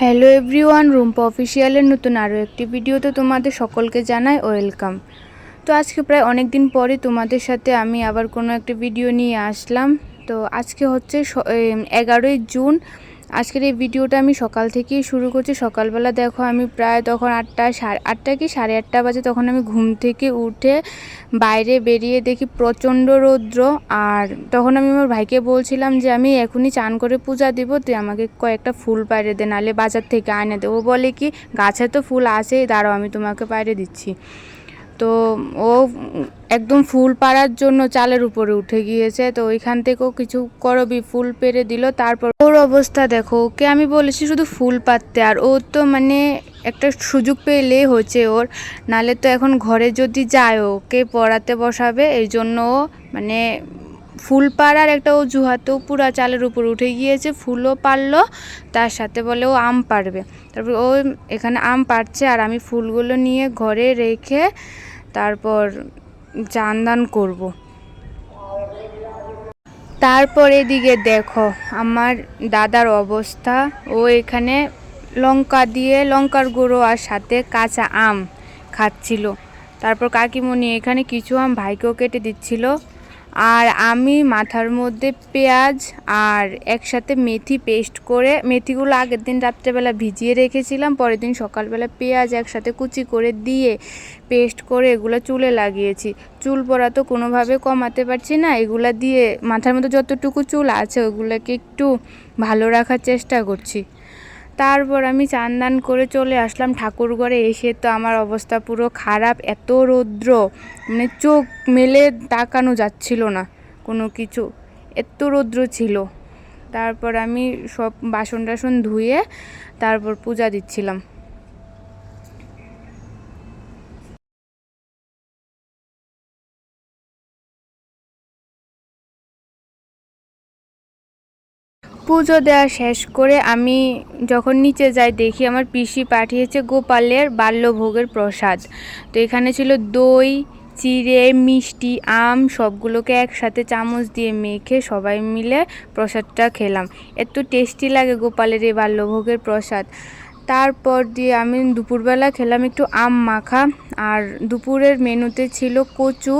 Hello everyone, Rumpa অফিসিয়ালের নতুন আরও একটি ভিডিওতে তোমাদের সকলকে জানাই ওয়েলকাম। তো আজকে প্রায় অনেক দিন পরে তোমাদের সাথে আমি আবার কোনো একটা ভিডিও নিয়ে আসলাম। তো আজকে হচ্ছে 11ই জুন। আজকের এই ভিডিওটা আমি সকাল থেকেই শুরু করছি। সকালবেলা দেখো আমি প্রায় তখন 8টা কি 8:30 বাজে, তখন আমি ঘুম থেকে উঠে বাইরে বেরিয়ে দেখি প্রচণ্ড রৌদ্র। আর তখন আমি আমার ভাইকে বলছিলাম যে আমি এখনই চান করে পূজা দিব, তুই আমাকে কয়েকটা ফুল পাইরে দে, নাহলে বাজার থেকে আনে দে। ও বলে কি গাছে তো ফুল আছেই, দাঁড়াও আমি তোমাকে পাইরে দিচ্ছি। তো ও একদম ফুল পাড়ার জন্য চালের উপরে উঠে গিয়েছে। তো ওইখান থেকেও কিছু করবি ফুল পেরে দিল। তারপর ওর অবস্থা দেখো, ওকে আমি বলেছি শুধু ফুল পাততে, আর ও তো মানে একটা সুযোগ পেলেই হচ্ছে ওর, নালে তো এখন ঘরে যদি যায় ওকে পড়াতে বসাবে, এই জন্য ও মানে ফুল পাড়ার একটা অজুহাতেও পুরা চালের উপর উঠে গিয়েছে, ফুলও পারলো, তার সাথে বলে ও আম পাড়বে। তারপর ও এখানে আম পাড়ছে আর আমি ফুলগুলো নিয়ে ঘরে রেখে তারপর চান দান করব। তারপর এদিকে দেখো আমার দাদার অবস্থা, ও এখানে লঙ্কার গুঁড়ো আর সাথে কাঁচা আম খাচ্ছিল। তারপর কাকিমণি এখানে কিছু আম ভাইকেও কেটে দিচ্ছিল, আর আমি মাথার মধ্যে পেঁয়াজ আর একসাথে মেথি পেস্ট করে, মেথিগুলো আগের দিন রাত্রেবেলা ভিজিয়ে রেখেছিলাম, পরের দিন সকালবেলা পেঁয়াজ একসাথে কুচি করে দিয়ে পেস্ট করে এগুলো চুলে লাগিয়েছি। চুল পড়া তো কোনোভাবে কমাতে পারছি না, এগুলা দিয়ে মাথার মধ্যে যতটুকু চুল আছে ওগুলোকে একটু ভালো রাখার চেষ্টা করছি। তারপর আমি চান দান করে চলে আসলাম ঠাকুর ঘরে। এসে তো আমার অবস্থা পুরো খারাপ, এত রৌদ্র, মানে চোখ মেলে তাকানো যাচ্ছিল না কোনো কিছু, এত রৌদ্র ছিল। তারপর আমি সব বাসন টাসন ধুয়ে তারপর পূজা দিচ্ছিলাম। পুজো দেওয়া শেষ করে আমি যখন নিচে যাই দেখি আমার পিসি পাঠিয়েছে গোপালের বাল্যভোগের প্রসাদ। তো এখানে ছিল দই, চিড়ে, মিষ্টি, আম, সবগুলোকে একসাথে চামচ দিয়ে মেখে সবাই মিলে প্রসাদটা খেলাম। এত টেস্টি লাগে গোপালের এই বাল্যভোগের প্রসাদ। তারপর দিয়ে আমি দুপুরবেলা খেলাম একটু আম মাখা, আর দুপুরের মেনুতে ছিল কচু,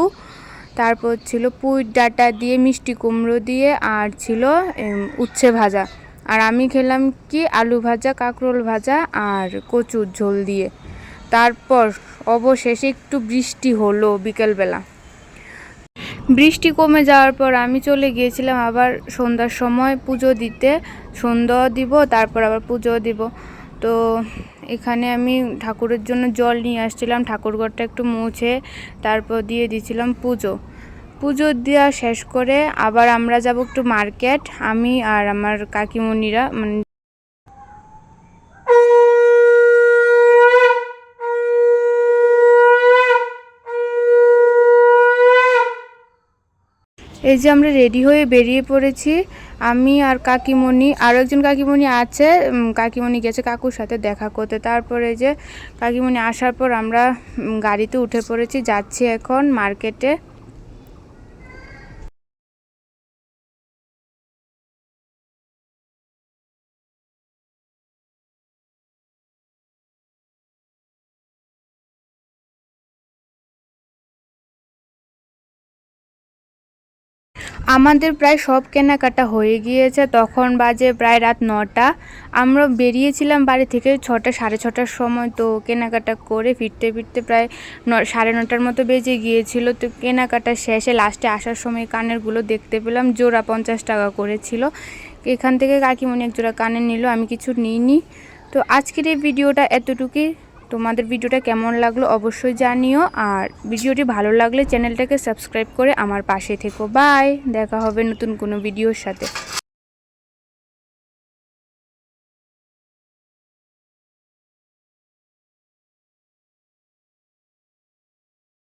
তারপর ছিল পুঁই ডাঁটা দিয়ে মিষ্টি কুমড়ো দিয়ে, আর ছিল উচ্ছে ভাজা। আর আমি খেলাম কি আলু ভাজা, কাঁকরোল ভাজা আর কচুর ঝোল দিয়ে। তারপর অবশেষে একটু বৃষ্টি হলো বিকেলবেলা। বৃষ্টি কমে যাওয়ার পর আমি চলে গিয়েছিলাম আবার সন্ধ্যার সময় পুজো দিতে। সন্ধ্যা দিব, তারপর আবার পুজো দিব। তো এখানে আমি ঠাকুরের জন্য জল নিয়ে আসছিলাম, ঠাকুরঘরটা একটু মুছে তারপর দিয়ে দিয়েছিলাম পুজো দেওয়া শেষ করে আবার আমরা যাব একটু মার্কেট, আমি আর আমার কাকিমণিরা। মানে এই যে আমরা রেডি হয়ে বেরিয়ে পড়েছি, আমি আর কাকিমণি, আরও একজন কাকিমণি আছে, কাকিমণি গেছে কাকুর সাথে দেখা করতে। তারপরে যে কাকিমণি আসার পর আমরা গাড়িতে উঠে পড়েছি, যাচ্ছি এখন মার্কেটে। আমাদের প্রায় সব কেনাকাটা হয়ে গিয়েছে, তখন বাজে প্রায় রাত 9টা। আমরা বেরিয়েছিলাম বাড়ি থেকে 6টা 6:30টার সময়। তো কেনাকাটা করে ফিরতে ফিরতে প্রায় 9:30টার মতো বেজে গিয়েছিল। তো কেনাকাটা শেষে লাস্টে আসার সময় কানেরগুলো দেখতে পেলাম, জোড়া 50 টাকা করেছিল। এখান থেকে কাকিমণি এক জোড়া কানের নিল, আমি কিছু নিইনি। তো আজকের এই ভিডিওটা এতটুকুই। তোমাদের ভিডিওটা কেমন লাগলো অবশ্যই জানিও, আর ভিডিওটি ভালো লাগলে চ্যানেলটাকে সাবস্ক্রাইব করে আমার পাশে থেকো। বাই, দেখা হবে নতুন কোনো ভিডিওর সাথে।